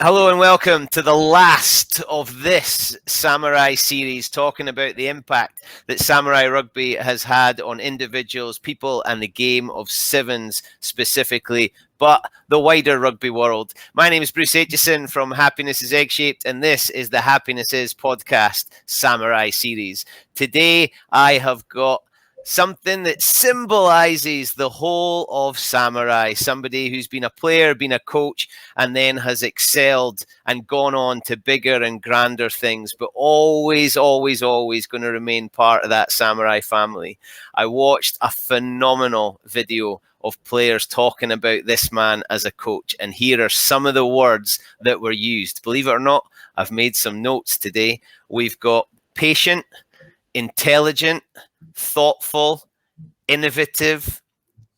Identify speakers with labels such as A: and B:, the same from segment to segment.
A: Hello and welcome to the last of this Samurai series, talking about the impact that Samurai Rugby has had on individuals, people, and the game of sevens specifically, but the wider rugby world. My name is Bruce Aitchison from Happiness is Egg-Shaped, and this is the Happiness is Podcast Samurai series. Today, I have got something that symbolizes the whole of Samurai, somebody who's been a player, been a coach, and then has excelled and gone on to bigger and grander things, but always going to remain part of that Samurai family. I watched a phenomenal video of players talking about this man as a coach, and here are some of the words that were used. Believe it or not, I've made some notes today. We've got patient, intelligent, thoughtful, innovative,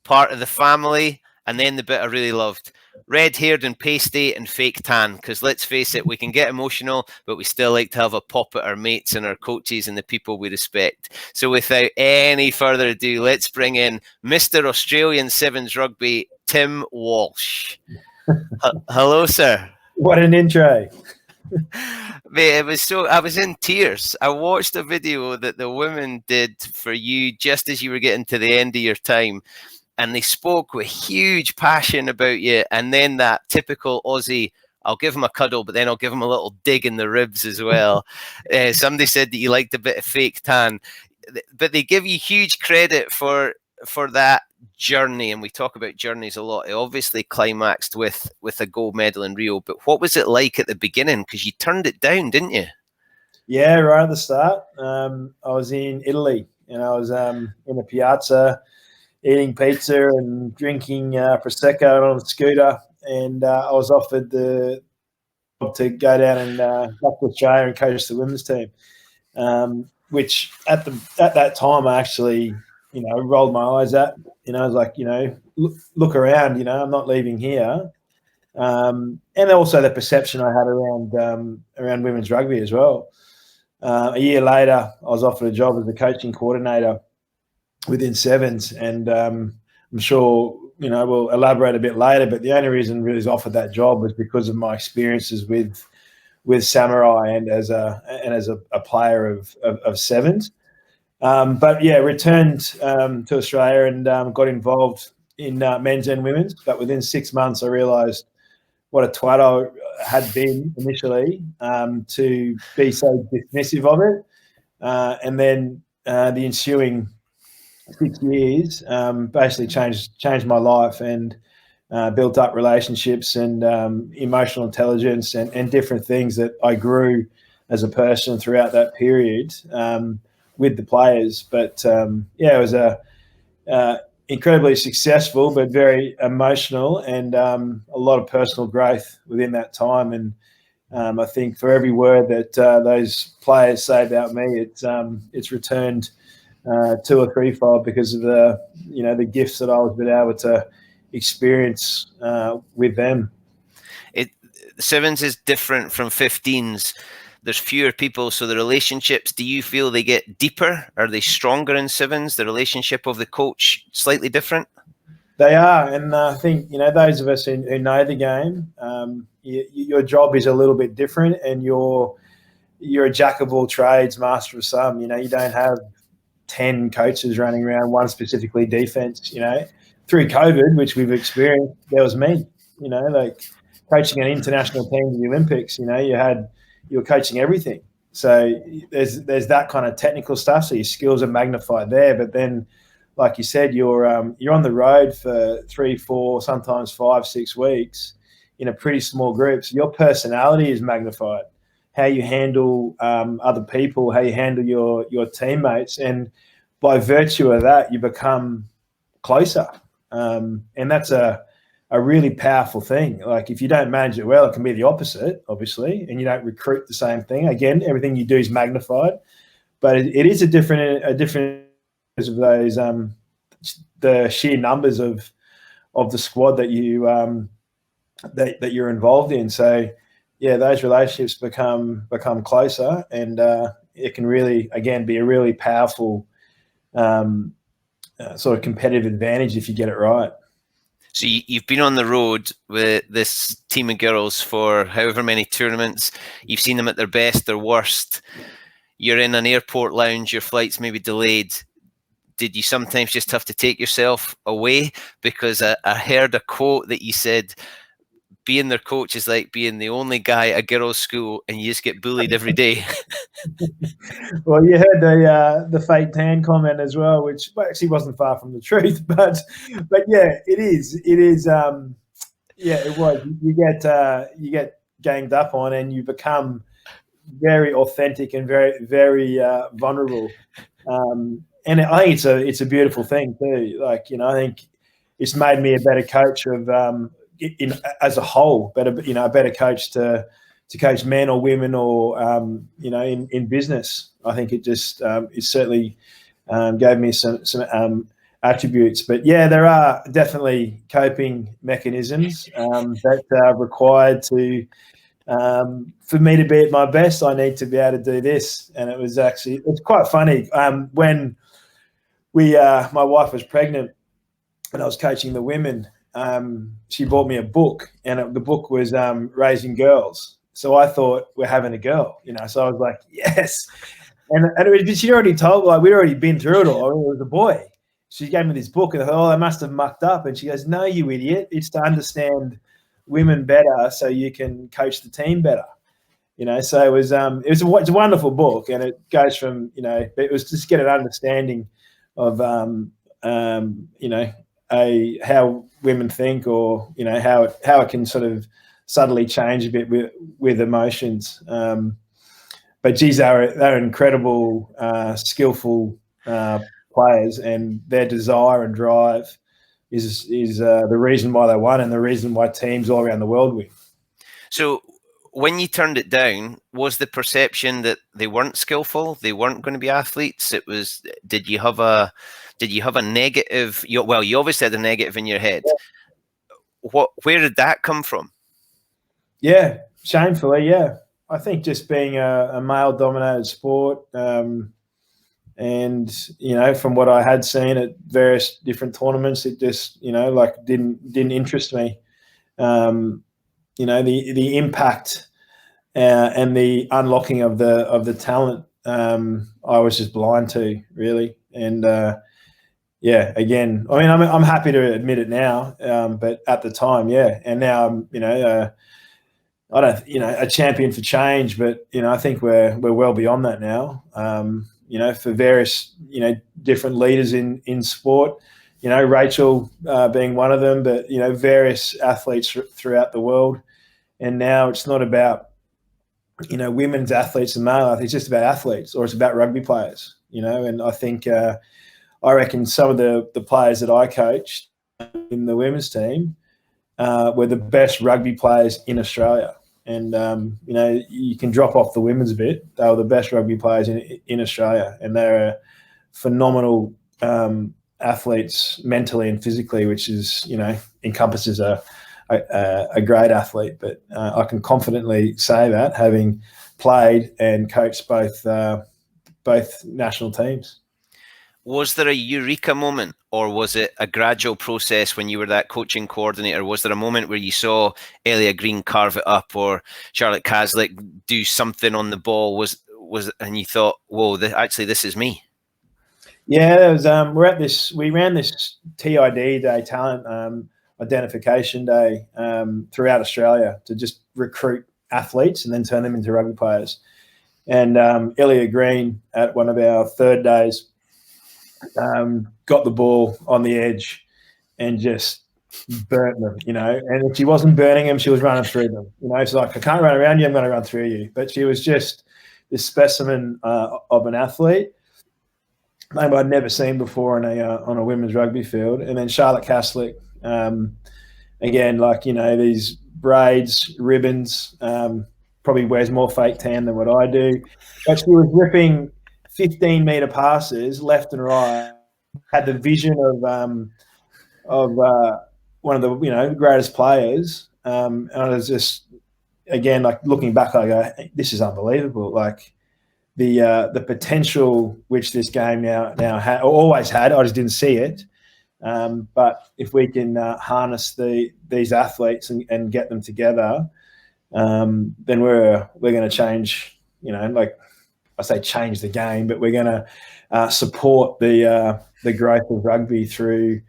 A: part of the family, and then the bit I really loved: red-haired and pasty and fake tan. Because let's face it, we can get emotional, but we still like to have a pop at our mates and our coaches and the people we respect. So without any further ado, let's bring in Mr. Australian Sevens Rugby, Tim Walsh. Hello, sir.
B: What an intro.
A: Mate, I was in tears. I watched a video that the women did for you just as you were getting to the end of your time, and they spoke with huge passion about you. And then that typical Aussie, I'll give him a cuddle, but then I'll give him a little dig in the ribs as well. Somebody said that you liked a bit of fake tan, but they give you huge credit for that journey, and we talk about journeys a lot. It obviously climaxed with a gold medal in Rio, but what was it like at the beginning? Because you turned it down, didn't you?
B: Yeah, right at the start. I was in Italy, and I was in a piazza eating pizza and drinking Prosecco on a scooter, and I was offered the job to go down and back to Australia and coach the women's team, which at that time I actually rolled my eyes at. I was like, look around, I'm not leaving here. And also the perception I had around women's rugby as well. A year later, I was offered a job as the coaching coordinator within sevens. And I'm sure, we'll elaborate a bit later, but the only reason really was offered that job was because of my experiences with Samurai and as a player of sevens. But yeah, returned to Australia and got involved in men's and women's. But within 6 months, I realised what a twat I had been initially to be so dismissive of it. And then the ensuing 6 years basically changed my life and built up relationships and emotional intelligence and different things that I grew as a person throughout that period. With the players, but it was a incredibly successful but very emotional and a lot of personal growth within that time. And I think for every word that those players say about me, it's returned 2 or 3-fold because of the gifts that I was been able to experience with them.
A: Sevens is different from 15s. There's fewer people, so the relationships, do you feel they get deeper? Are they stronger in sevens? The relationship of the coach slightly different?
B: They are, and I think those of us who know the game, your job is a little bit different, and you're a jack of all trades, master of some. You don't have 10 coaches running around, one specifically defense. Through COVID, which we've experienced, there was me. Like coaching an international team in the Olympics. You were coaching everything. So there's that kind of technical stuff. So your skills are magnified there. But then, like you said, you're on the road for 3, 4, sometimes 5, 6 weeks in a pretty small group. So your personality is magnified. How you handle other people, how you handle your teammates, and by virtue of that, you become closer. And that's a really powerful thing. Like if you don't manage it well, it can be the opposite, obviously, and you don't recruit the same thing. Again, everything you do is magnified, but it is a different of those the sheer numbers of the squad that you that you're involved in. So yeah, those relationships become closer, and it can really again be a really powerful sort of competitive advantage if you get it right.
A: So you've been on the road with this team of girls for however many tournaments. You've seen them at their best, their worst. You're in an airport lounge, your flight's maybe delayed. Did you sometimes just have to take yourself away? Because I heard a quote that you said, being their coach is like being the only guy at a girls' school and you just get bullied every day.
B: Well, you heard the fake tan comment as well, which actually wasn't far from the truth, but yeah, it is. It is. Yeah, it was. You get ganged up on, and you become very authentic and very vulnerable. And I think it's a beautiful thing too. Like, I think it's made me a better coach of as a whole, a better coach to coach men or women or in business. I think it just it certainly gave me some attributes. But yeah, there are definitely coping mechanisms that are required to. For me to be at my best, I need to be able to do this. And it's quite funny. When my wife was pregnant and I was coaching the women, she bought me a book, and the book was Raising Girls. So I thought, we're having a girl, so I was like, yes. And she already told, like, we'd already been through it all. It was a boy. She gave me this book, and I thought, I must have mucked up. And she goes, no, you idiot. It's to understand women better so you can coach the team better. So it was it's a wonderful book, and it goes from, it was just get an understanding of, how women think, or, how it can sort of subtly change a bit with emotions. But geez, they're incredible, skillful players, and their desire and drive is the reason why they won, and the reason why teams all around the world win. So
A: when you turned it down, was the perception that they weren't skillful, they weren't going to be athletes? It was. Did you have a negative? You obviously had a negative in your head. Yeah. Where did that come from?
B: Yeah, shamefully, yeah. I think just being a male-dominated sport, and from what I had seen at various different tournaments, it just didn't interest me. The impact and the unlocking of the talent, I was just blind to, really. And again, I mean, I'm happy to admit it now, but at the time, yeah. And now I'm I don't a champion for change, but I think we're well beyond that now. For various different leaders in sport, Rachel being one of them, but various athletes throughout the world. And now it's not about women's athletes and male athletes, it's just about athletes, or it's about rugby players. And I think I reckon some of the players that I coached in the women's team were the best rugby players in Australia. And, you can drop off the women's a bit. They were the best rugby players in Australia. And they're phenomenal athletes mentally and physically, which is, encompasses a great athlete. But I can confidently say that, having played and coached both national teams.
A: Was there a eureka moment, or was it a gradual process when you were that coaching coordinator? Was there a moment where you saw Elia Green carve it up, or Charlotte Caslick do something on the ball, and you thought, whoa, this is me?
B: Yeah, there was, we ran this TID day, talent identification day, throughout Australia to just recruit athletes and then turn them into rugby players. And Elia Green, at one of our third days, got the ball on the edge and just burnt them, and if she wasn't burning them, she was running through them. She's like, I can't run around you, I'm going to run through you. But she was just this specimen of an athlete, name I'd never seen before on a women's rugby field. And then Charlotte Caslick, again, these braids, ribbons, probably wears more fake tan than what I do, but she was ripping 15-meter passes left and right, had the vision of one of the greatest players, and I was just, again, looking back, I go, this is unbelievable. Like the potential which this game now had, or always had, I just didn't see it. But if we can harness these athletes and get them together, then we're going to change. Like I say, change the game, but we're going to support the growth of rugby through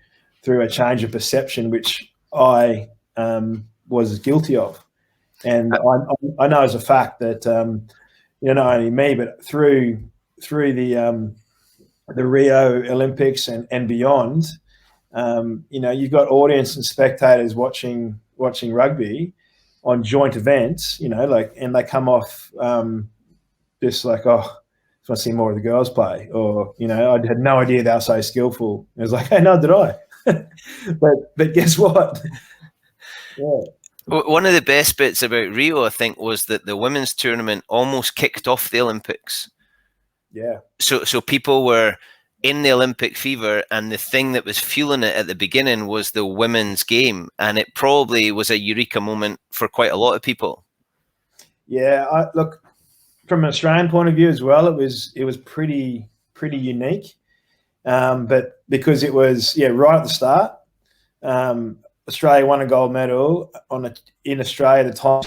B: a change of perception, which I was guilty of. And I know as a fact that not only me, but through the Rio Olympics and beyond, you've got audience and spectators watching rugby on joint events, and they come off just like, oh, I want to see more of the girls play, or I had no idea they were so skillful. It was like, hey, no, did I? but guess what?
A: Yeah. One of the best bits about Rio, I think, was that the women's tournament almost kicked off the Olympics.
B: Yeah.
A: So people were in the Olympic fever, and the thing that was fueling it at the beginning was the women's game, and it probably was a eureka moment for quite a lot of people.
B: Yeah, look, from an Australian point of view as well, it was pretty unique, but because it was right at the start. Australia won a gold medal in Australia at the time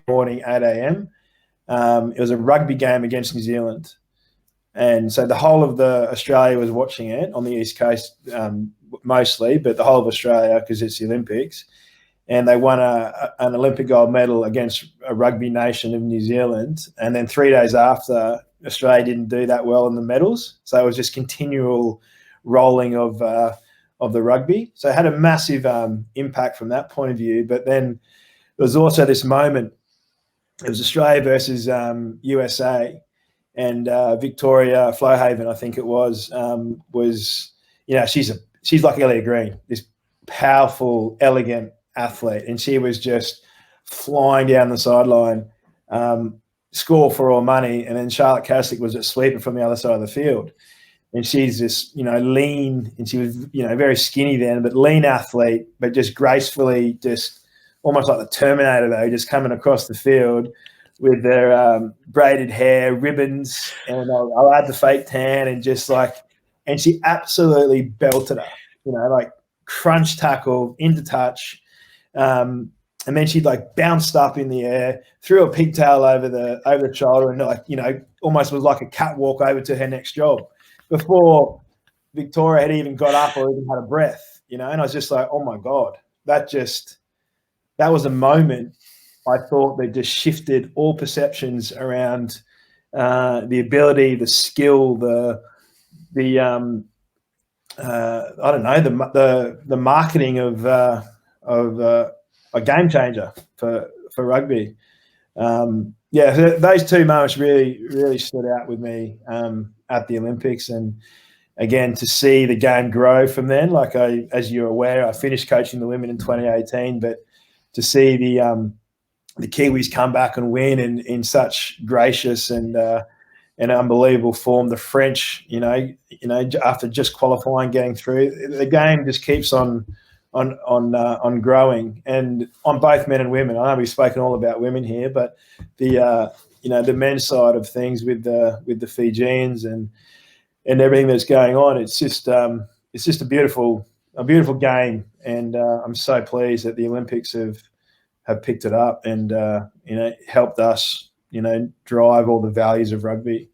B: morning, 8 a.m. It was a rugby game against New Zealand. And so the whole of Australia was watching it on the East Coast mostly, but the whole of Australia because it's the Olympics. And they won an Olympic gold medal against a rugby nation of New Zealand. And then 3 days after, Australia didn't do that well in the medals. So it was just continual rolling of the rugby. So it had a massive impact from that point of view. But then there was also this moment. It was Australia versus USA, and Victoria Flowhaven, I think it was she's like Elliot Green, this powerful, elegant athlete, and she was just flying down the sideline, score for all money, and then Charlotte Caslick was at sweeper from the other side of the field. And she's this, lean, and she was, very skinny then, but lean athlete, but just gracefully, just almost like the Terminator, though, just coming across the field with their braided hair, ribbons, and I'll add the fake tan, and just and she absolutely belted her, like crunch tackle into touch. And then she bounced up in the air, threw a pigtail over the shoulder, and almost was like a catwalk over to her next job, before Victoria had even got up or even had a breath, and I was just like, oh my God, that was a moment I thought that just shifted all perceptions around the ability, the skill, the marketing of a game changer for rugby. Those two moments really stood out with me at the Olympics, and again to see the game grow from then. As you're aware, I finished coaching the women in 2018, but to see the Kiwis come back and win in such gracious and unbelievable form. The French, after just qualifying, getting through, the game just keeps on growing, and on both men and women. I know we've spoken all about women here, but the men's side of things with the Fijians and everything that's going on, it's just a beautiful game, and I'm so pleased that the Olympics have picked it up and helped us drive all the values of rugby.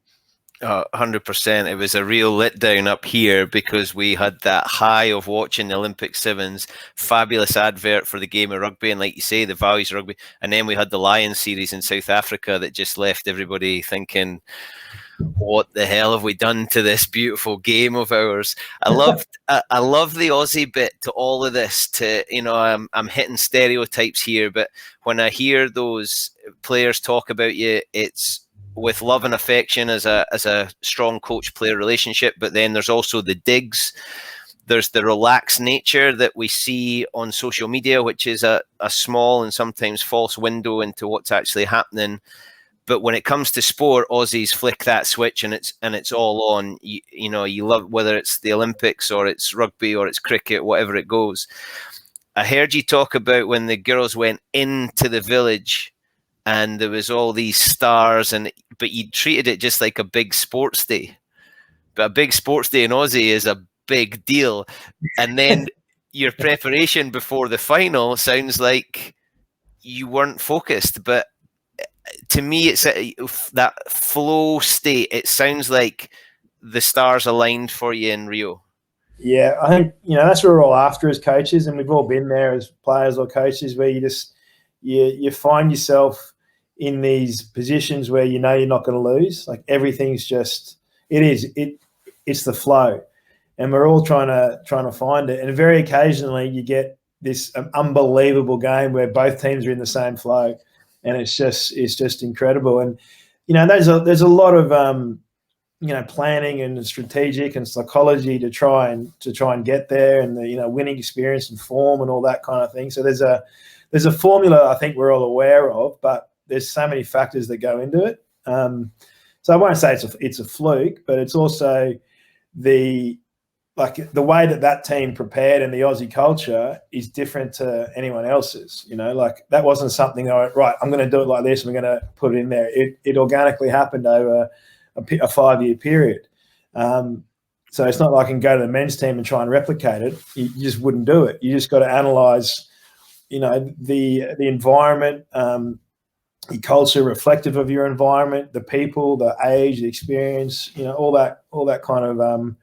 A: 100%. It was a real letdown up here because we had that high of watching the Olympic Sevens, fabulous advert for the game of rugby, and like you say, the values of rugby. And then we had the Lions series in South Africa that just left everybody thinking, what the hell have we done to this beautiful game of ours? I love the Aussie bit to all of this. I'm hitting stereotypes here, but when I hear those players talk about you, it's with love and affection as a strong coach-player relationship, but then there's also the digs. There's the relaxed nature that we see on social media, which is a small and sometimes false window into what's actually happening. But when it comes to sport, Aussies flick that switch and it's all on. You love, whether it's the Olympics or it's rugby or it's cricket, whatever it goes. I heard you talk about when the girls went into the village and there was all these stars, but you treated it just like a big sports day. But a big sports day in Aussie is a big deal. And then your preparation before the final sounds like you weren't focused. But to me, it's that flow state. It sounds like the stars aligned for you in Rio.
B: Yeah, I think, that's what we're all after as coaches, and we've all been there as players or coaches, where you find yourself in these positions where you're not going to lose. Like everything's just it's the flow, and we're all trying to find it. And very occasionally you get this unbelievable game where both teams are in the same flow, and it's just incredible. And there's a lot of planning and strategic and psychology to try and get there, and the winning experience and form and all that kind of thing. So there's a formula I think we're all aware of, but there's so many factors that go into it. So I won't say it's a fluke, but it's also the way that team prepared, and the Aussie culture is different to anyone else's. That wasn't something right, I'm going to do it like this and we're going to put it in there. It organically happened over a 5-year period. So it's not like I can go to the men's team and try and replicate it. You just wouldn't do it. You just got to analyse, the environment, the culture reflective of your environment, the people, the age, the experience, all that kind of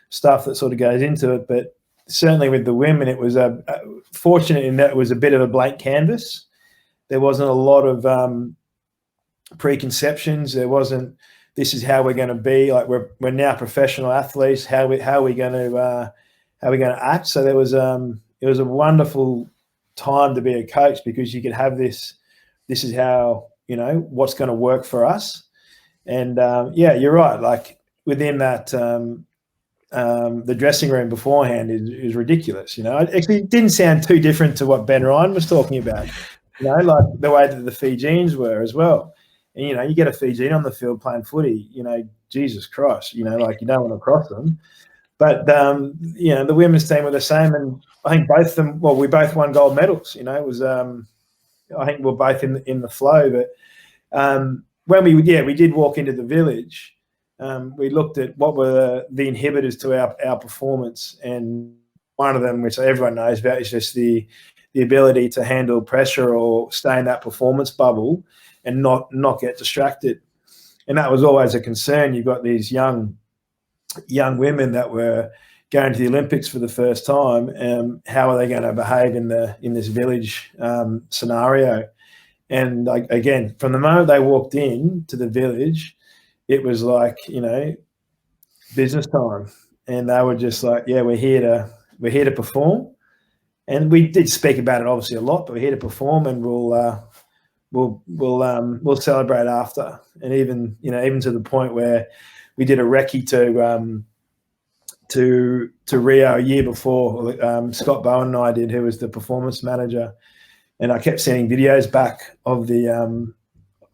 B: stuff that sort of goes into it. But certainly with the women, it was fortunate in that it was a bit of a blank canvas. There wasn't a lot of preconceptions. There wasn't, this is how we're going to be. Like we're now professional athletes. How are we going to act? So it was a wonderful time to be a coach, because you could have this is how, what's going to work for us. And you're right. Like within that, the dressing room beforehand is ridiculous. It actually didn't sound too different to what Ben Ryan was talking about, like the way that the Fijians were as well. And, you get a Fijian on the field playing footy, Jesus Christ, like you don't want to cross them. But, the women's team were the same. And I think both of them, we both won gold medals. It was, I think we're both in the flow. But when we did walk into the village, we looked at what were the inhibitors to our performance. And one of them, which everyone knows about, is just the ability to handle pressure or stay in that performance bubble and not get distracted. And that was always a concern. You've got these young women that were going to the Olympics for the first time. How are they going to behave in this village scenario? And again, from the moment they walked in to the village, it was like, business time. And they were just like, yeah, we're here to perform. And we did speak about it obviously a lot, but we're here to perform, and we'll celebrate after. And even to the point where we did a recce to Rio a year before. Scott Bowen and I did, who was the performance manager, and I kept sending videos back of the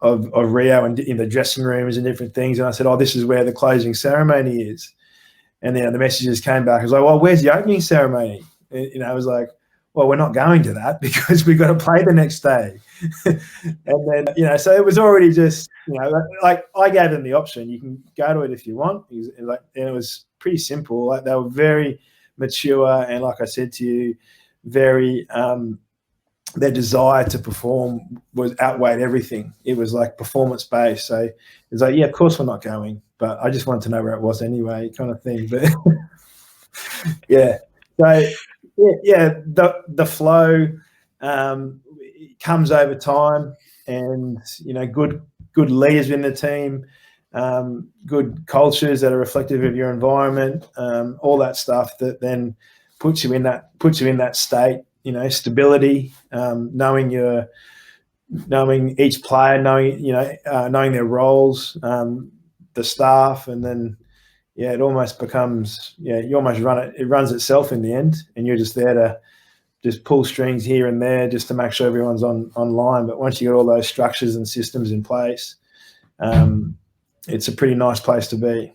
B: of Rio and in the dressing rooms and different things. And I said, this is where the closing ceremony is. And then the messages came back. I was like, well, where's the opening ceremony? I was like, well, we're not going to that because we've got to play the next day. And then, so it was already just, like I gave them the option. You can go to it if you want. And it was pretty simple. Like they were very mature. And like I said to you, very, their desire to perform was outweighed everything. It was like performance based. So it was like, yeah, of course we're not going, but I just wanted to know where it was anyway, kind of thing. But yeah. So the flow comes over time, and good leaders in the team, good cultures that are reflective of your environment, all that stuff that then puts you in that state. Stability, knowing each player, knowing their roles, the staff, and then it almost becomes you almost run it. It runs itself in the end, and you're just there to just pull strings here and there just to make sure everyone's online. But once you get all those structures and systems in place, it's a pretty nice place to be.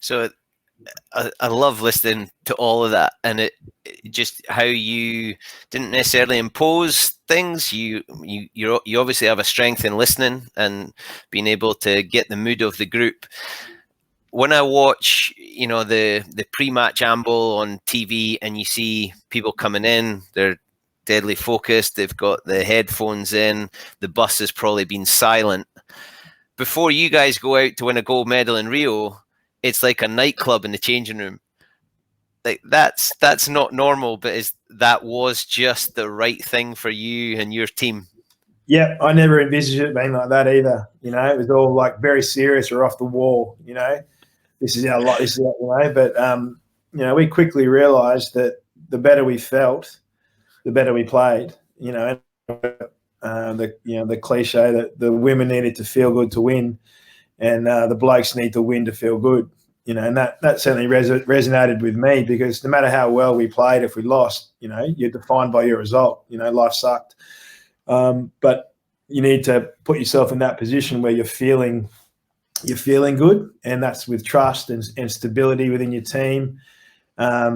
A: So I love listening to all of that, and it just how you didn't necessarily impose things. You obviously have a strength in listening and being able to get the mood of the group. when I watch, the pre-match amble on TV, and you see people coming in, they're deadly focused, they've got the headphones in, the bus has probably been silent. Before you guys go out to win a gold medal in Rio, it's like a nightclub in the changing room. Like that's not normal, but that was just the right thing for you and your team.
B: Yeah, I never envisaged it being like that either. It was all like very serious or off the wall. This is our lot. This is our, But we quickly realised that the better we felt, the better we played. The cliche that the women needed to feel good to win, and the blokes need to win to feel good. And that certainly resonated with me, because no matter how well we played, if we lost, you're defined by your result. Life sucked. But you need to put yourself in that position where you're feeling good, and that's with trust and stability within your team. I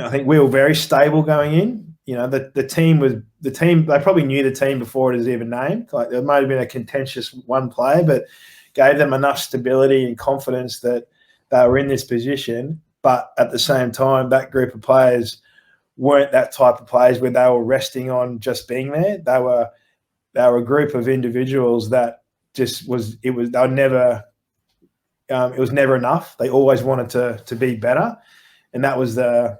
B: think we were very stable going in. The team, they probably knew the team before it was even named. Like, there might have been a contentious one player, but gave them enough stability and confidence that they were in this position. But at the same time, that group of players weren't that type of players where they were resting on just being there. They were a group of individuals that it was never enough. They always wanted to be better, and that was the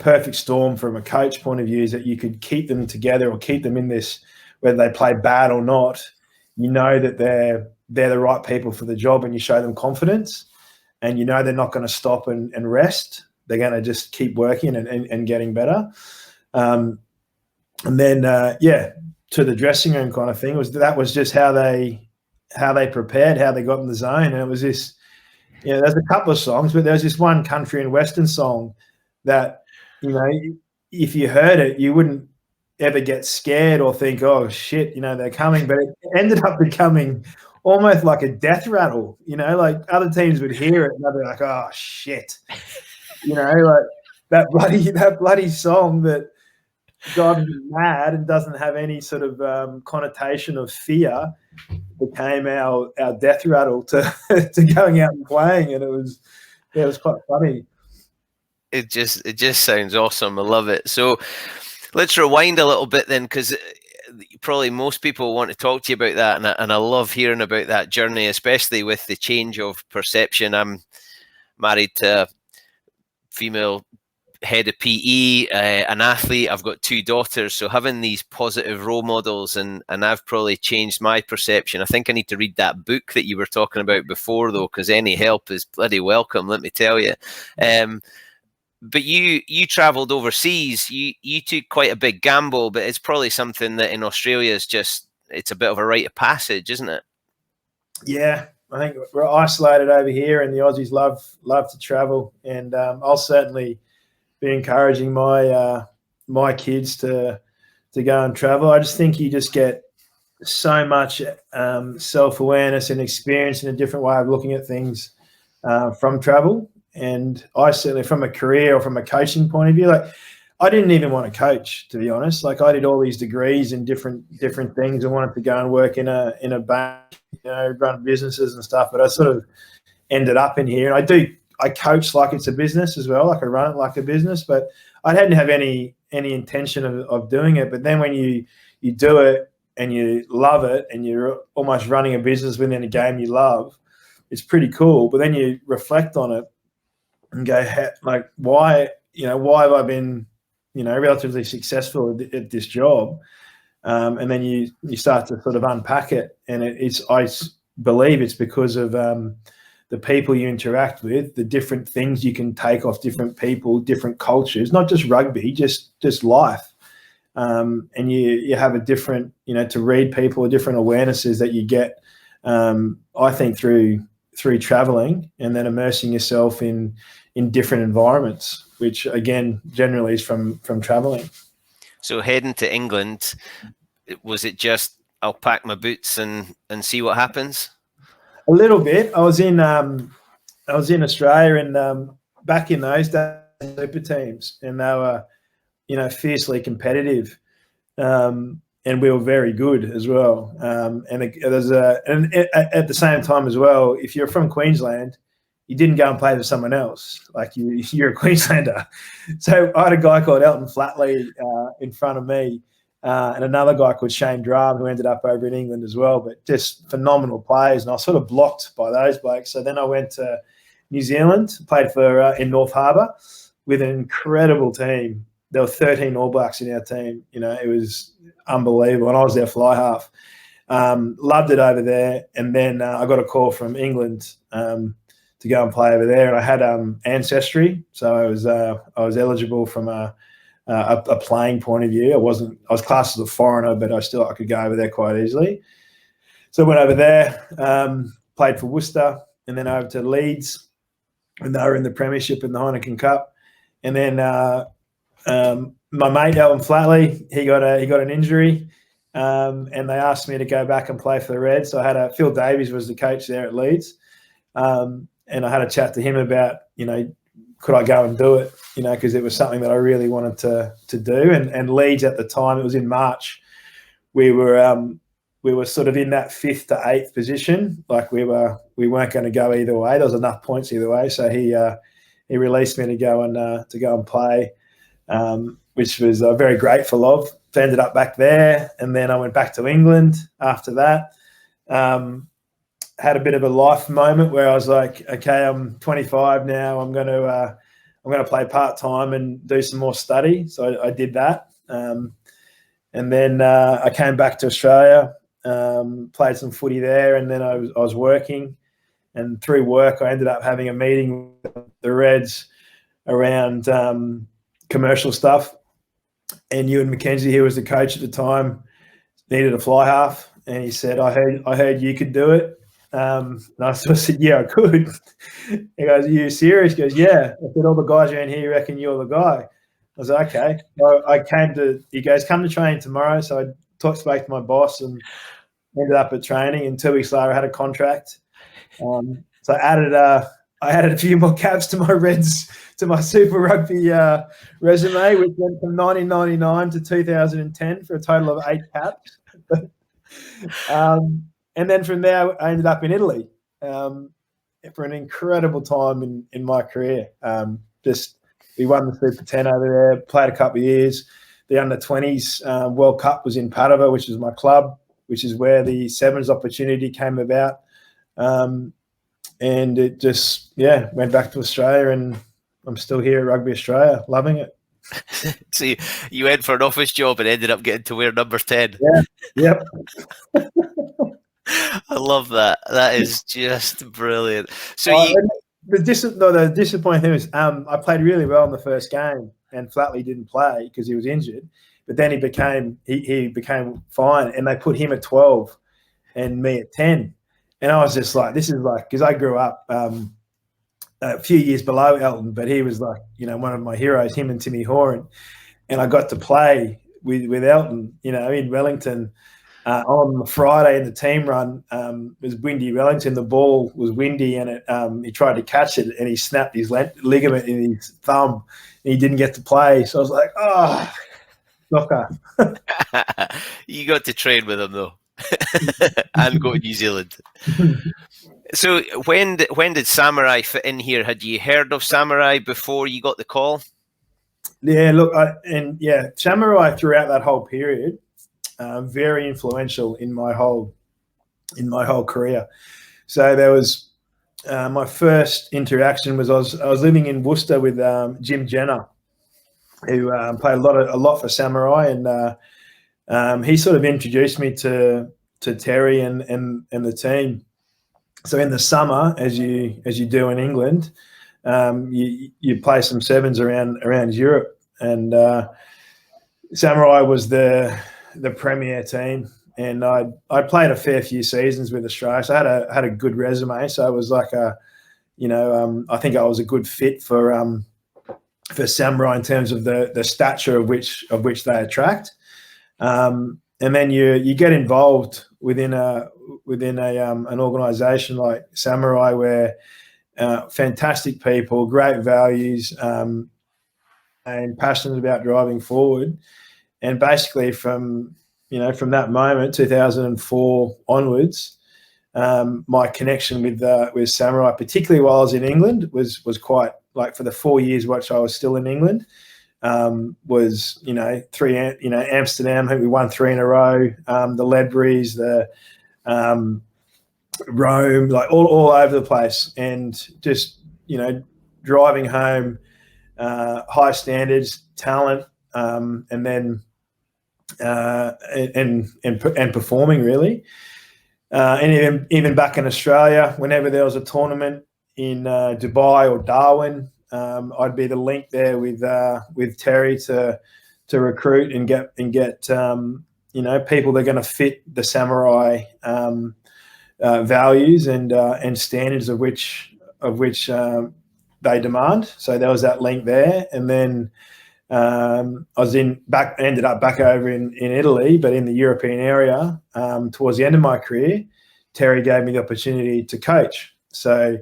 B: perfect storm from a coach point of view, is that you could keep them together or keep them in this, whether they play bad or not. That they're the right people for the job, and you show them confidence, and they're not going to stop and rest. They're going to just keep working and getting better. And then, to the dressing room kind of thing, was just how they prepared, how they got in the zone. And it was this, there's a couple of songs, but there's this one country and western song that, if you heard it, you wouldn't ever get scared or think, oh shit, they're coming. But it ended up becoming almost like a death rattle. Like, other teams would hear it and they'd be like, oh shit. Like that bloody song that drives me mad and doesn't have any sort of connotation of fear became our death rattle to going out and playing, and it was quite funny.
A: It just sounds awesome. I love it. So let's rewind a little bit then, because probably most people want to talk to you about that, and I love hearing about that journey, especially with the change of perception. I'm married to a female head of PE, an athlete. I've got 2 daughters, so having these positive role models, and I've probably changed my perception. I think I need to read that book that you were talking about before, though, because any help is bloody welcome, let me tell you. But you travelled overseas. You took quite a big gamble, but it's probably something that in Australia it's a bit of a rite of passage, isn't it?
B: Yeah, I think we're isolated over here, and the Aussies love to travel, and I'll certainly be encouraging my kids to go and travel. I just think you just get so much self-awareness and experience in a different way of looking at things from travel. And I certainly, from a career or from a coaching point of view, like, I didn't even want to coach, to be honest. Like, I did all these degrees in different things and wanted to go and work in a bank, run businesses and stuff. But I sort of ended up in here, and I coach like it's a business as well. Like, I run it like a business, but I didn't have any intention of doing it. But then when you do it and you love it, and you're almost running a business within a game you love, it's pretty cool. But then you reflect on it and go, like, why have I been, relatively successful at this job? And then you start to sort of unpack it, and I believe it's because of the people you interact with, the different things you can take off different people, different cultures, not just rugby, just life. And you have a different, to read people, different awarenesses that you get, I think, through traveling, and then immersing yourself in different environments, which again generally is from traveling.
A: So heading to England, was it just, I'll pack my boots and see what happens?
B: A little bit. I was in Australia, and back in those days, super teams, and they were fiercely competitive. and we were very good as well. And at the same time as well, if you're from Queensland, you didn't go and play for someone else. Like you're a Queenslander. So I had a guy called Elton Flatley in front of me, and another guy called Shane Drum, who ended up over in England as well, but just phenomenal players. And I was sort of blocked by those blokes. So then I went to New Zealand, played for in North Harbour with an incredible team. There were 13 All Blacks in our team. It was unbelievable. And I was their fly half. Loved it over there. And then I got a call from England to go and play over there. And I had ancestry, so I was eligible from a playing point of view. I was classed as a foreigner, but I could go over there quite easily. So I went over there, played for Worcester, and then over to Leeds, and they were in the Premiership in the Heineken Cup. And then my mate Elton Flatley, he got an injury, and they asked me to go back and play for the Reds. So I had Phil Davies was the coach there at Leeds, and I had a chat to him about could I go and do it, because it was something that I really wanted to do. And Leeds at the time, it was in March, we were sort of in that 5th to 8th position. Like we weren't going to go either way. There was enough points either way. So he released me to go and play, which was very grateful of. Ended up back there, and then I went back to England after that. Had a bit of a life moment where I was like, okay, I'm 25 now. I'm going to play part time and do some more study. So I did that, and then I came back to Australia, played some footy there, and then I was working, and through work I ended up having a meeting with the Reds around commercial stuff. And Ewan McKenzie, who was the coach at the time, needed a fly half, and he said, "I heard you could do it." And I sort of said, "Yeah, I could." He goes, "Are you serious?" He goes, "Yeah." I said, "All the guys around here reckon you're the guy." I was like, "Okay." So he goes, "Come to training tomorrow." So I spoke to my boss and ended up at training. And 2 weeks later, I had a contract. So I added a few more caps to my Super Rugby resume, which went from 1999 to 2010 for a total of 8 caps. And then from there, I ended up in Italy for an incredible time in my career. We won the Super 10 over there, played a couple of years. The under-20s World Cup was in Padova, which is my club, which is where the Sevens opportunity came about. And it just, went back to Australia, and I'm still here at Rugby Australia, loving it.
A: So you went for an office job and ended up getting to wear number 10.
B: Yeah, yep.
A: I love that. That is just brilliant. So
B: the disappointing thing is I played really well in the first game, and Flatley didn't play because he was injured. But then he became fine, and they put him at 12 and me at 10. And I was just like, this is like, because I grew up a few years below Elton, but he was like, one of my heroes, him and Timmy Horan. And I got to play with Elton, in Wellington on the Friday in the team run. It was windy Wellington. The ball was windy, and he tried to catch it, and he snapped his ligament in his thumb, and he didn't get to play. So I was like, oh, knocker.
A: You got to train with him, though. And go to New Zealand. So when did Samurai fit in here? Had you heard of Samurai before you got the call?
B: Yeah, look, Samurai throughout that whole period, very influential in my whole career. So there was my first interaction was I was living in Worcester with Jim Jenner, who played a lot for Samurai, and he sort of introduced me to Terry and the team. So in the summer, as you do in England, you play some sevens around Europe, and Samurai was the premier team, and I played a fair few seasons with Australia, so I had a good resume. So it was like I think I was a good fit for Samurai in terms of the stature of which they attract. And then you get involved within an organisation like Samurai, where fantastic people, great values, and passionate about driving forward. And basically from from that moment, 2004 onwards, my connection with Samurai, particularly while I was in England, was quite, like, for the 4 years which I was still in England, was, Amsterdam, I think we won 3 in a row, the Ledburys, the Rome, like all over the place, and just, driving home high standards, talent, and then and performing, really. And even back in Australia, whenever there was a tournament in Dubai or Darwin, I'd be the link there with Terry to recruit and get people that are going to fit the Samurai values and standards of which they demand. So there was that link there, and then I ended up back over in Italy, but in the European area. Towards the end of my career, Terry gave me the opportunity to coach. So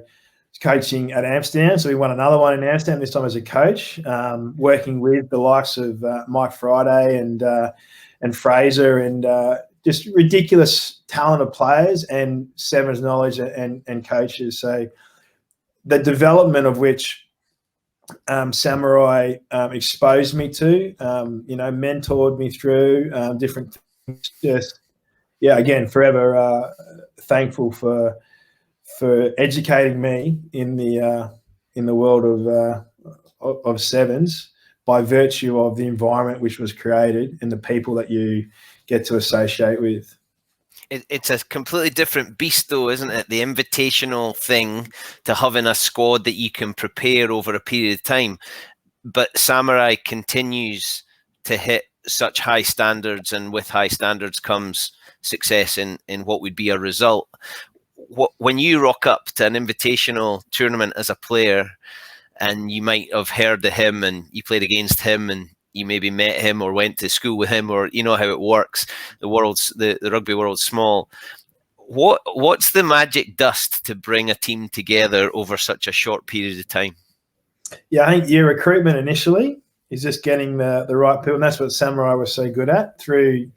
B: coaching at Amsterdam. So we won another one in Amsterdam, this time as a coach, working with the likes of Mike Friday and Fraser, and just ridiculous talent of players and Sevens knowledge and coaches. So the development of which Samurai exposed me to, mentored me through different things. Just, again, forever thankful for educating me in the world of Sevens by virtue of the environment which was created and the people that you get to associate with.
A: It's a completely different beast, though, isn't it? The invitational thing to having a squad that you can prepare over a period of time. But Samurai continues to hit such high standards, and with high standards comes success in what would be a result. When you rock up to an invitational tournament as a player, and you might have heard of him and you played against him and you maybe met him or went to school with him, or you know how it works. The rugby world's small. What's the magic dust to bring a team together over such a short period of time?
B: Yeah, I think your recruitment initially is just getting the right people, and that's what Samurai was so good at. Through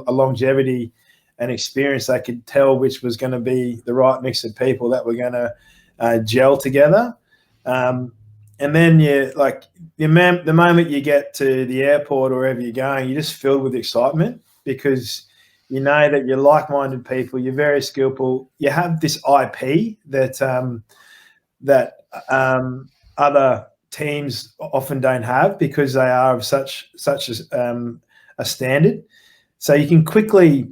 B: a longevity and experience, they could tell which was going to be the right mix of people that were going to gel together. And then the moment you get to the airport or wherever you're going, you're just filled with excitement because you know that you're like-minded people, you're very skillful, you have this IP that other teams often don't have because they are of such a standard. So you can quickly,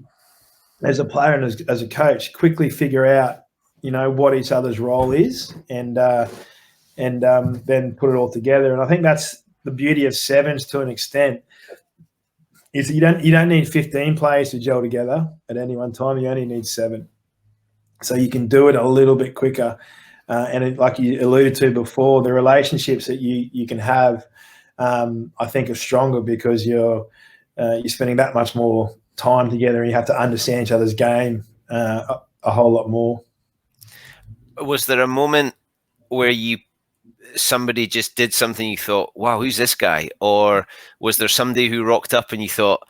B: as a player and as a coach, quickly figure out what each other's role is and then put it all together. And I think that's the beauty of Sevens to an extent, is you don't need 15 players to gel together at any one time. You only need 7. So you can do it a little bit quicker. Like you alluded to before, the relationships that you can have, I think, are stronger because you're spending that much more time together and you have to understand each other's game a whole lot more.
A: Was there a moment where somebody just did something you thought, wow, who's this guy? Or was there somebody who rocked up and you thought,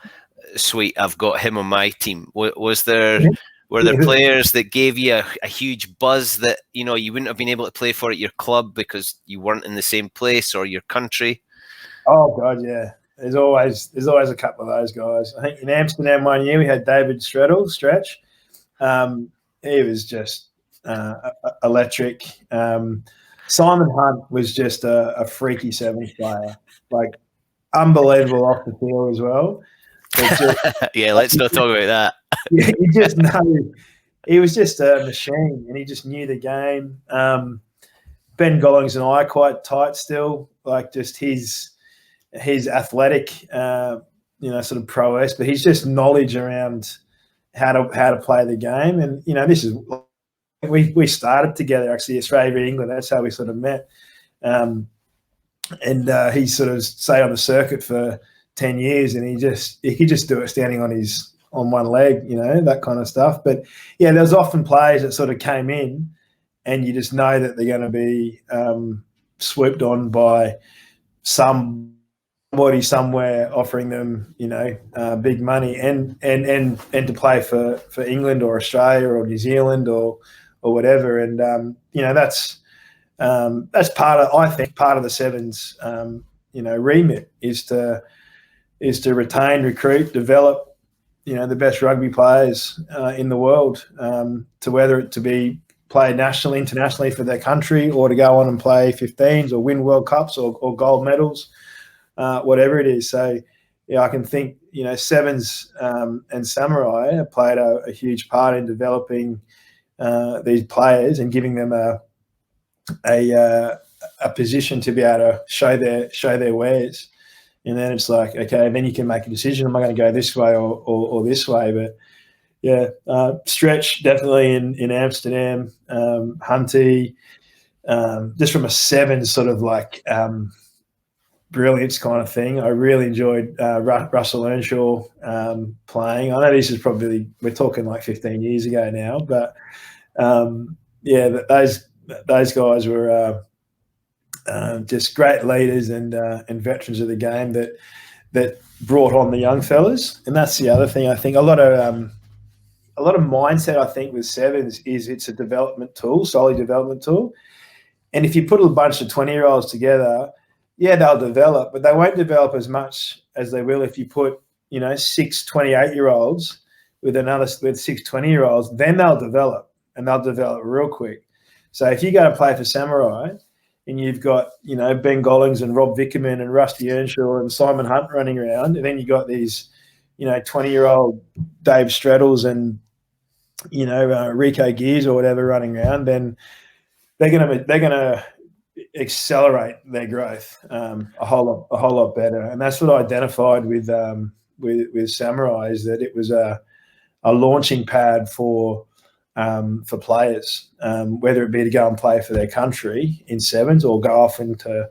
A: sweet, I've got him on my team? Were there players that gave you a huge buzz that you wouldn't have been able to play for at your club because you weren't in the same place or your country?
B: Oh God, yeah. There's always a couple of those guys. I think in Amsterdam one year we had David Stretch. He was just electric. Simon Hunt was just a freaky Sevens player, like unbelievable off the field as well.
A: Yeah, let's not talk about that.
B: Yeah, you just know he was just a machine, and he just knew the game. Ben Gollings and I are quite tight still, like just his athletic, sort of prowess, but he's just knowledge around how to play the game. And this is. We started together, actually, Australia, England. That's how we sort of met. And he sort of stayed on the circuit for 10 years, and he could just do it standing on one leg, that kind of stuff. But yeah, there's often players that sort of came in, and you just know that they're going to be swooped on by some somebody somewhere offering them, big money and to play for England or Australia or New Zealand or whatever. And, that's part of the Sevens, remit is to retain, recruit, develop, the best rugby players in the world, to whether it to be played nationally, internationally for their country, or to go on and play 15s or win World Cups or gold medals, whatever it is. So, I can think, Sevens and Samurai have played a huge part in developing these players and giving them a position to be able to show their wares. And then it's like, okay, then you can make a decision. Am I going to go this way or this way? But yeah, Stretch definitely in Amsterdam, Hunty, just from a Sevens sort of like brilliance kind of thing. I really enjoyed Russell Earnshaw playing. I know this is probably, we're talking like 15 years ago now, but those guys were just great leaders and veterans of the game that brought on the young fellas. And that's the other thing. I think a lot of mindset, I think, with Sevens is it's a development tool, solely development tool. And if you put a bunch of 20-year-olds together, they'll develop, but they won't develop as much as they will if you put, 6 28-year-olds with six 20-year-olds, then they'll develop, and they'll develop real quick. So if you go to play for Samurai and you've got, Ben Gollings and Rob Vickerman and Rusty Earnshaw and Simon Hunt running around, and then you've got these, 20-year-old Dave Straddles and, Rico Gears or whatever running around, then they're gonna accelerate their growth a whole lot better. And that's what I identified with Samurai, is that it was a launching pad for players, whether it be to go and play for their country in Sevens or go off into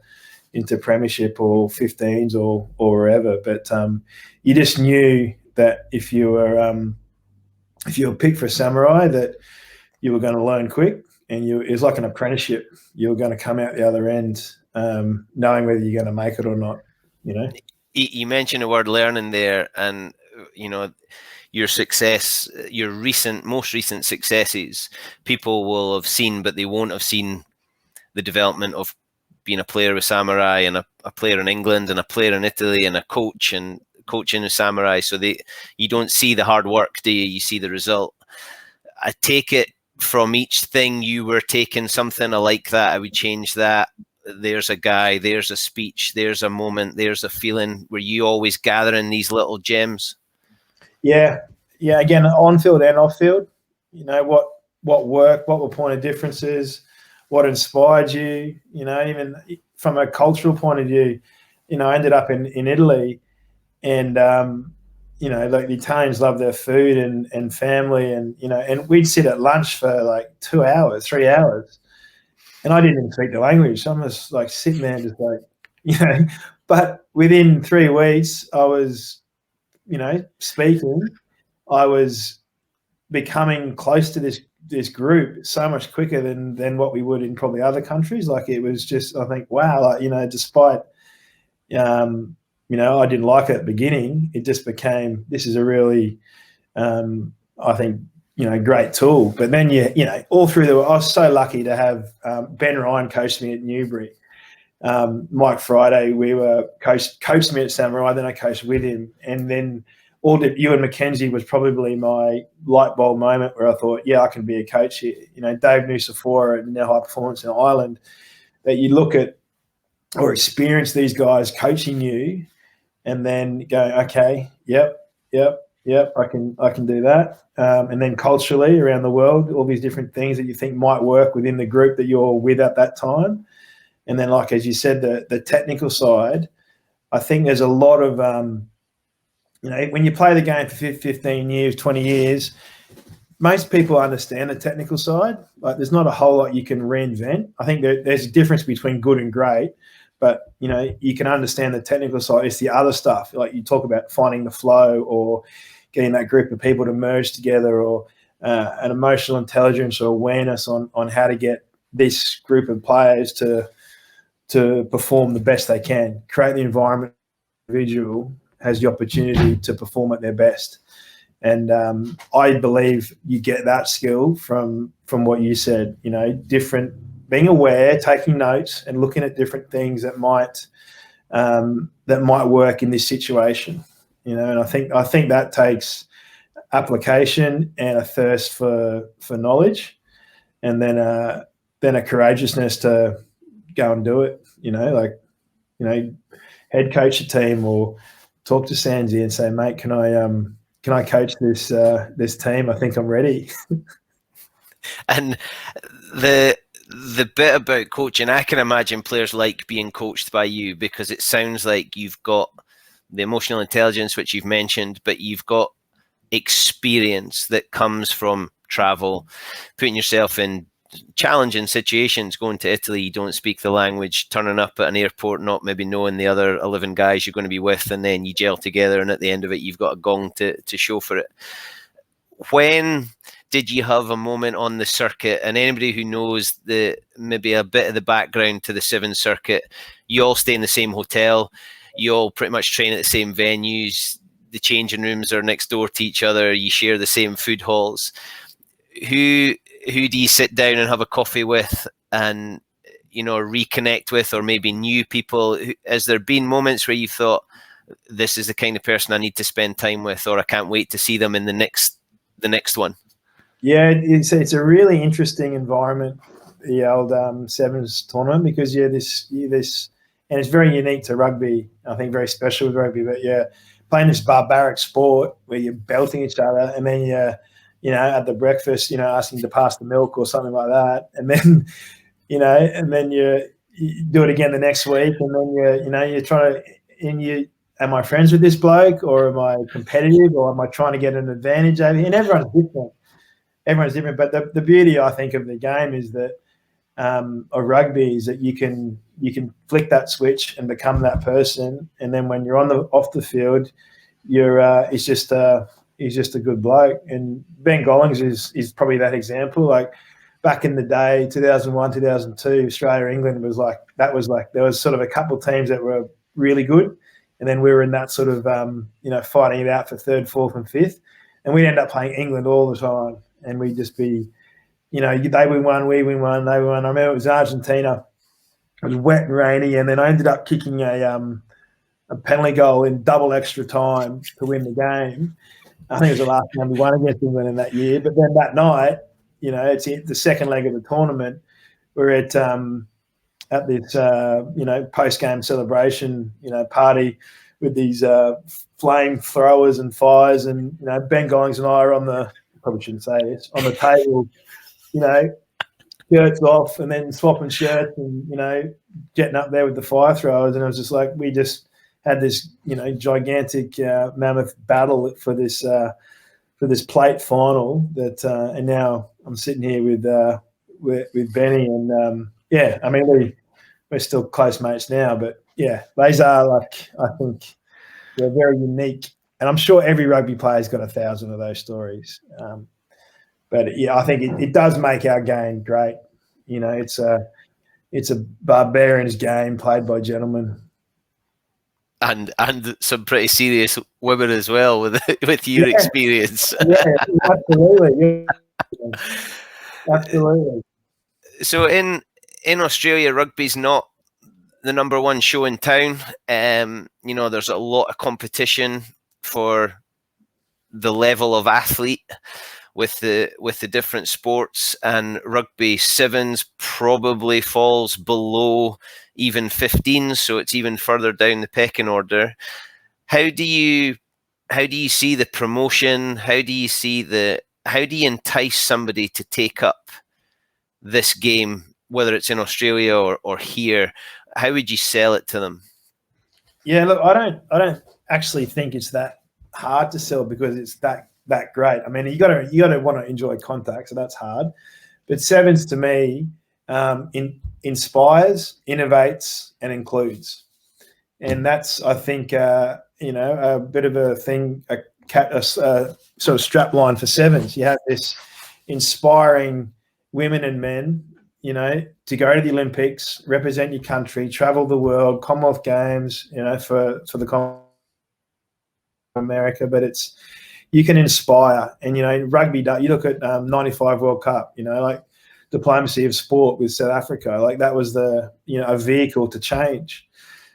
B: Premiership or 15s or wherever. But you just knew that if you were picked for Samurai, that you were going to learn quick, and it was like an apprenticeship. You were going to come out the other end knowing whether you're going to make it or not.
A: You mentioned the word learning there, and your success, your most recent successes, people will have seen, but they won't have seen the development of being a player with Samurai and a player in England and a player in Italy and a coach and coaching with Samurai. So you don't see the hard work, do you? You see the result. I take it from each thing you were taking something like that. I would change that. There's a guy, there's a speech, there's a moment, there's a feeling. Were you always gathering these little gems?
B: Yeah. Again, on field and off field, what worked, what were point of differences, what inspired you, even from a cultural point of view, I ended up in Italy, and, like the Italians love their food and family, and we'd sit at lunch for like 2 hours, 3 hours, and I didn't even speak the language. So I'm just like sitting there just like, but within 3 weeks I was, speaking. I was becoming close to this group so much quicker than what we would in probably other countries. Like, it was just, I think, wow, like, despite, I didn't like it at the beginning, it just became, this is a really, I think, great tool. But then, all through I was so lucky to have Ben Ryan coached me at Newbury. Mike Friday, coached me at Samurai, then I coached with him. And then Ewan McKenzie was probably my light bulb moment where I thought, I can be a coach here. Dave Nusafora at Now High Performance in Ireland, that you look at or experience these guys coaching you and then go, okay, yep, I can do that. And then culturally around the world, all these different things that you think might work within the group that you're with at that time. And then, like, as you said, the technical side, I think there's a lot of, when you play the game for 15 years, 20 years, most people understand the technical side. Like, there's not a whole lot you can reinvent. I think there's a difference between good and great, but, you can understand the technical side. It's the other stuff. Like, you talk about finding the flow or getting that group of people to merge together, or an emotional intelligence or awareness on how to get this group of players to perform the best they can, create the environment individual has the opportunity to perform at their best. And I believe you get that skill from what you said, different, being aware, taking notes and looking at different things that might work in this situation, and I think that takes application and a thirst for knowledge, and then a courageousness to go and do it, head coach a team or talk to Sandy and say, mate, can I coach this team? I think I'm ready.
A: And the bit about coaching, I can imagine players like being coached by you, because it sounds like you've got the emotional intelligence, which you've mentioned, but you've got experience that comes from travel, putting yourself in challenging situations, going to Italy, you don't speak the language, turning up at an airport, not maybe knowing the other 11 guys you're going to be with, and then you gel together, and at the end of it, you've got a gong to show for it. When did you have a moment on the circuit, and anybody who knows maybe a bit of the background to the Sevens circuit, you all stay in the same hotel, you all pretty much train at the same venues, the changing rooms are next door to each other, you share the same food halls. Who do you sit down and have a coffee with and reconnect with, or maybe new people? Has there been moments where you thought, this is the kind of person I need to spend time with, or I can't wait to see them in the next one?
B: Yeah, it's a really interesting environment, the old Sevens tournament, because this, and it's very unique to rugby. I think very special with rugby, but playing this barbaric sport where you're belting each other, and then at the breakfast, asking to pass the milk or something like that, and then and then you do it again the next week, and then you try to, and am I friends with this bloke, or am I competitive, or am I trying to get an advantage over here? And everyone's different. But the beauty, I think, of the game is that of rugby is that you can flick that switch and become that person, and then when you're off the field, he's just a good bloke. And Ben Gollings is probably that example. Like back in the day, 2001, 2002, Australia, England there was sort of a couple of teams that were really good, and then we were in that sort of fighting it out for third, fourth, and fifth, and we'd end up playing England all the time, and we'd just be, they win one, we win one, they win one. I remember it was Argentina. It was wet and rainy, and then I ended up kicking a penalty goal in double extra time to win the game. I think it was the last time we won against England in that year. But then that night, it's the second leg of the tournament. We're at this post-game celebration, party with these flame throwers and fires, and Ben Gollings and I are on the, probably shouldn't say this, on the table, shirts off, and then swapping shirts, and getting up there with the fire throwers, and it was just like we just had this gigantic mammoth battle for this plate final that, and now I'm sitting here with Benny, and I mean we're still close mates now, but these are I think they're very unique, and I'm sure every rugby player's got 1,000 of those stories. But I think it does make our game great. It's a barbarian's game played by gentlemen.
A: And some pretty serious women as well with your experience.
B: Absolutely. Absolutely.
A: So in Australia, rugby's not the number one show in town. There's a lot of competition for the level of athlete with the different sports, and rugby sevens probably falls below even 15, so it's even further down the pecking order. How do you see the promotion? How do you entice somebody to take up this game, whether it's in Australia or here? How would you sell it to them?
B: Yeah, look, I don't actually think it's that hard to sell, because it's that great. I mean, you got to want to enjoy contact, so that's hard. But sevens to me inspires, innovates, and includes, and that's, I think, a bit of a thing, a sort of strap line for sevens. You have this inspiring women and men, to go to the Olympics, represent your country, travel the world, Commonwealth Games, for the Commonwealth America, but you can inspire. And, rugby, you look at 95 World Cup, like diplomacy of sport with South Africa, like that was a vehicle to change.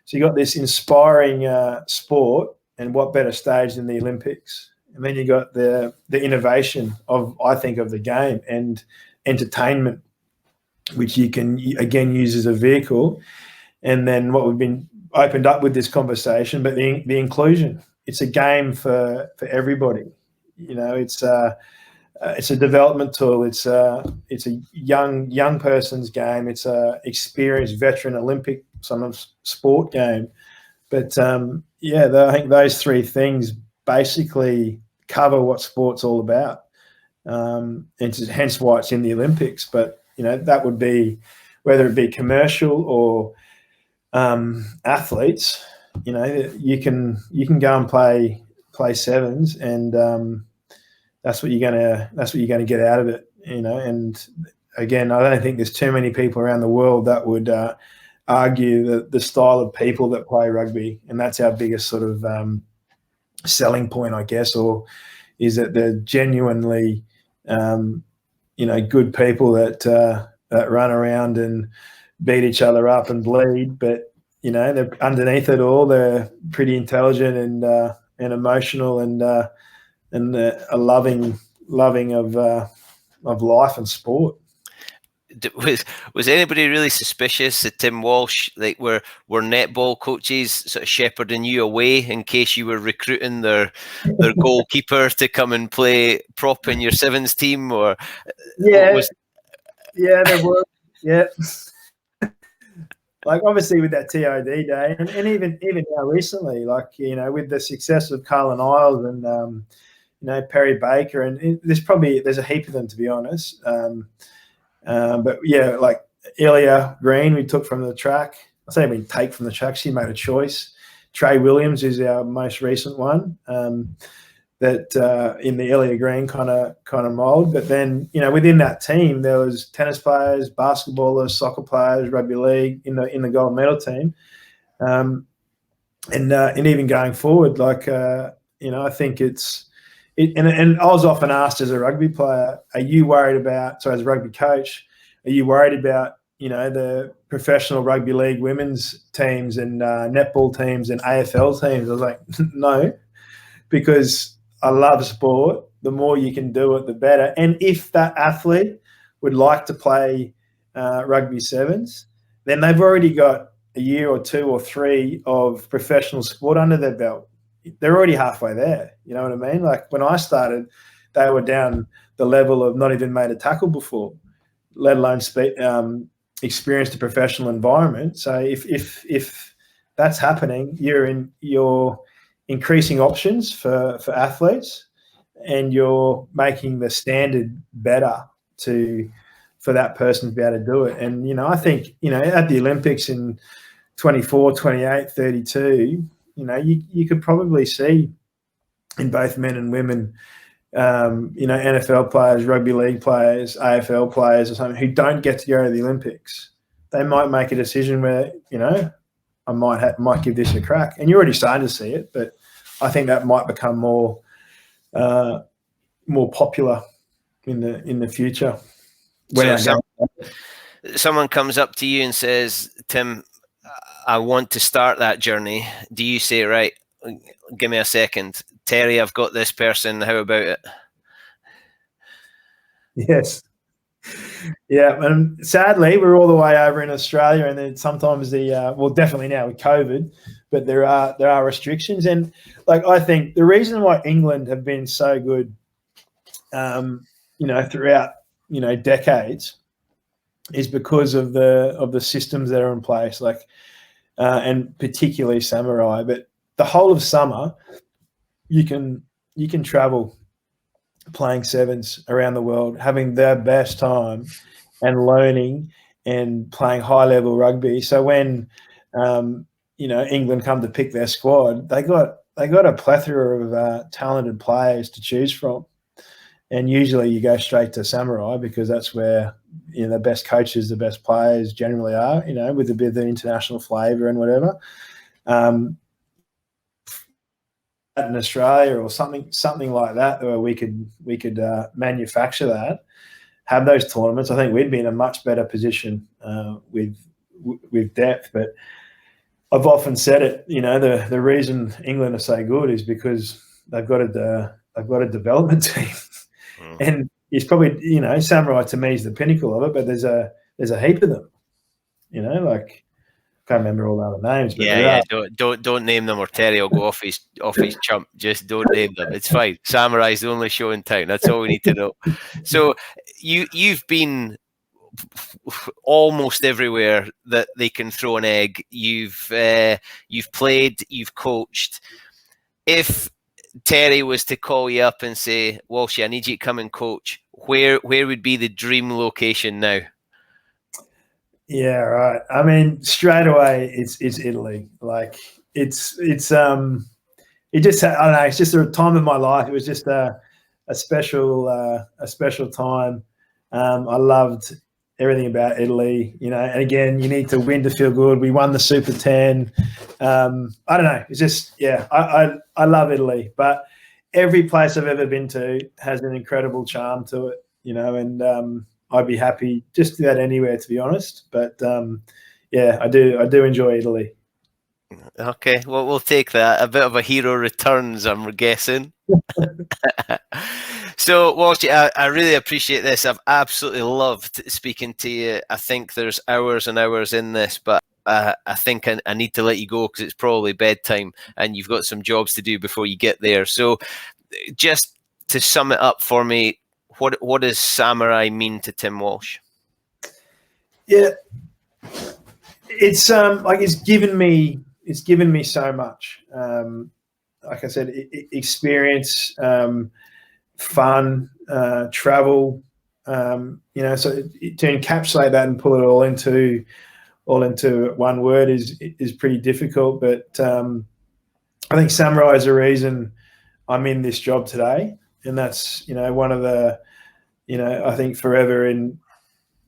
B: So you got this inspiring sport, and what better stage than the Olympics? And then you got the innovation of the game and entertainment, which you can, again, use as a vehicle. And then what we've been opened up with this conversation, but the inclusion. It's a game for everybody. It's a development tool. It's a young person's game. It's a experienced veteran Olympic sport game. But I think those three things basically cover what sport's all about, and hence why it's in the Olympics. But that would be whether it be commercial or athletes. You can go and play sevens, and that's what you're gonna get out of it. And again, I don't think there's too many people around the world that would argue the style of people that play rugby, and that's our biggest sort of selling point, I guess, or is that they're genuinely good people that run around and beat each other up and bleed, but they're underneath it all. They're pretty intelligent and emotional and a loving of life and sport.
A: Was anybody really suspicious that Tim Walsh, like were netball coaches sort of shepherding you away in case you were recruiting their goalkeeper to come and play prop in your sevens team? Or
B: there were. Yeah. Like obviously with that TOD day, and even now recently, like with the success of Carlin Isles and Perry Baker, and there's a heap of them, to be honest. But yeah, like Ilya Green, we took from the track. I say we take from the track. She made a choice. Trey Williams is our most recent one. That in the Ilya Green kind of mold. But then within that team there was tennis players, basketballers, soccer players, rugby league in the gold medal team, and even going forward, like I think and I was often asked as a rugby player, as a rugby coach, are you worried about the professional rugby league women's teams and netball teams and AFL teams? I was like, no, because I love sport. The more you can do it, the better. And if that athlete would like to play rugby sevens, then they've already got a year or 2 or 3 of professional sport under their belt. They're already halfway there. You know what I mean? Like when I started, they were down the level of not even made a tackle before, let alone experienced a professional environment. So if that's happening, you're increasing options for athletes, and you're making the standard better for that person to be able to do it. And I think at the Olympics in 24, 28, 32, you could probably see in both men and women, NFL players, rugby league players, AFL players or something who don't get to go to the Olympics. They might make a decision where I might give this a crack, and you're already starting to see it, but I think that might become more popular in the future.
A: Someone comes up to you and says, Tim, I want to start that journey. Do you say, right, give me a second, Terry, I've got this person, how about it?
B: Yes. Yeah, and sadly, we're all the way over in Australia, and then sometimes definitely now with COVID, but there are restrictions. And like I think the reason why England have been so good, throughout decades, is because of the systems that are in place, like and particularly Samurai. But the whole of summer, you can travel playing sevens around the world, having their best time and learning and playing high level rugby. So when England come to pick their squad, they got a plethora of talented players to choose from, And usually you go straight to Samurai because that's where, you know, the best coaches, the best players generally are, you know, with a bit of the international flavour and whatever. In Australia or something like that, where we could manufacture that, have those tournaments, I think we'd be in a much better position with depth. But I've often said it, you know, the reason England are so good is because they've got a development team, and it's probably, you know, Samurai to me is the pinnacle of it, but there's a heap of them, you know, like. Can't remember all the other names, but
A: don't name them, or Terry will go off his chump. Just don't name them. It's fine. Samurai's the only show in town. That's all we need to know. So you've been almost everywhere that they can throw an egg. You've played, you've coached. If Terry was to call you up and say, Walshy, I need you to come and coach, where would be the dream location now?
B: Yeah, right. I mean, straight away, it's Italy. Like it just, I don't know. It's just a time of my life. It was just a special time. I loved everything about Italy, you know. And again, you need to win to feel good. We won the Super 10. I don't know. It's just, yeah. I love Italy, but every place I've ever been to has an incredible charm to it, you know. And I'd be happy just about anywhere, to be honest. But yeah, I do enjoy Italy.
A: Okay, well, we'll take that. A bit of a hero returns, I'm guessing. So, Walsh, I really appreciate this. I've absolutely loved speaking to you. I think there's hours and hours in this, but I think I need to let you go because it's probably bedtime and you've got some jobs to do before you get there. So just to sum it up for me, what does Samurai mean to Tim Walsh?
B: Yeah, it's like it's given me so much. Like I said, experience, fun, travel. You know, so to encapsulate that and pull it all into one word is pretty difficult. But I think Samurai is the reason I'm in this job today, and that's, you know, one of the, you know, I think forever in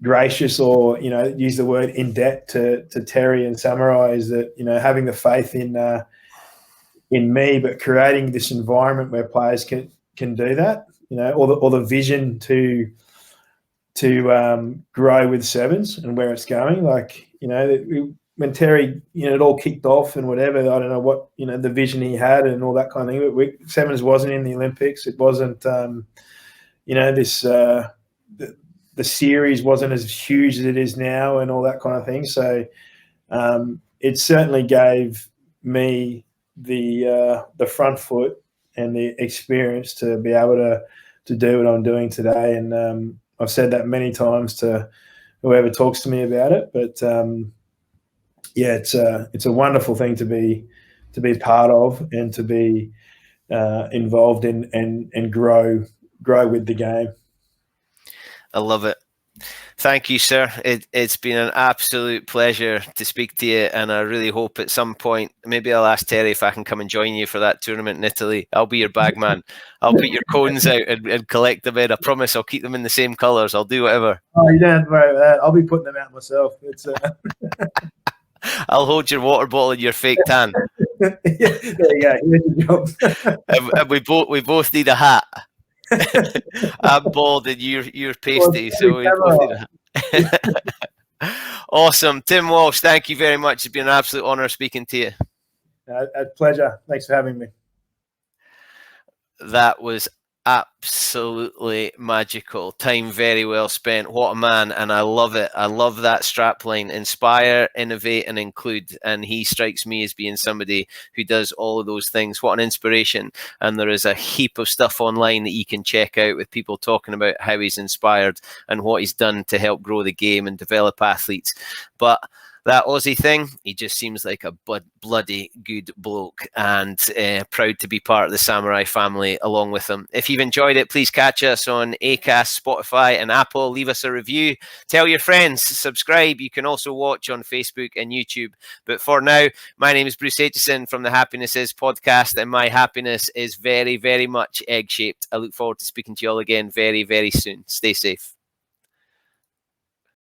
B: gracious, or, you know, use the word in debt to Terry and Samurai, is that, you know, having the faith in me, but creating this environment where players can do that, you know, or the vision to grow with sevens and where it's going. Like, you know, when Terry, you know, it all kicked off and whatever, I don't know what, you know, the vision he had and all that kind of thing. But sevens wasn't in the Olympics. It wasn't, you know, this the series wasn't as huge as it is now and all that kind of thing. So it certainly gave me the front foot and the experience to be able to do what I'm doing today. And I've said that many times to whoever talks to me about it. But yeah, it's a wonderful thing to be part of and to be involved in and grow with the game.
A: I love it. Thank you, sir. It's been an absolute pleasure to speak to you, and I really hope at some point, maybe I'll ask Terry if I can come and join you for that tournament in Italy. I'll be your bag man. I'll put your cones out and collect them in. I promise I'll keep them in the same colours. I'll do whatever.
B: Oh, you don't have to worry about that. I'll be putting them out myself. It's
A: I'll hold your water bottle and your fake tan.
B: Yeah, there you go. Here's the job.
A: And we both need a hat. I'm bald and you're pasty, so we both need a hat. Awesome. Tim Walsh, thank you very much. It's been an absolute honour speaking to you.
B: A pleasure. Thanks for having me.
A: That was absolutely magical. Time very well spent. What a man. And I love it. I love that strapline: inspire, innovate, and include. And he strikes me as being somebody who does all of those things. What an inspiration. And there is a heap of stuff online that you can check out with people talking about how he's inspired and what he's done to help grow the game and develop athletes. But that Aussie thing, he just seems like a bloody good bloke, and proud to be part of the Samurai family along with him. If you've enjoyed it, please catch us on Acast, Spotify and Apple. Leave us a review. Tell your friends. Subscribe. You can also watch on Facebook and YouTube. But for now, my name is Bruce Aitchison from the Happiness Is podcast, and my happiness is very, very much egg-shaped. I look forward to speaking to you all again very, very soon. Stay safe.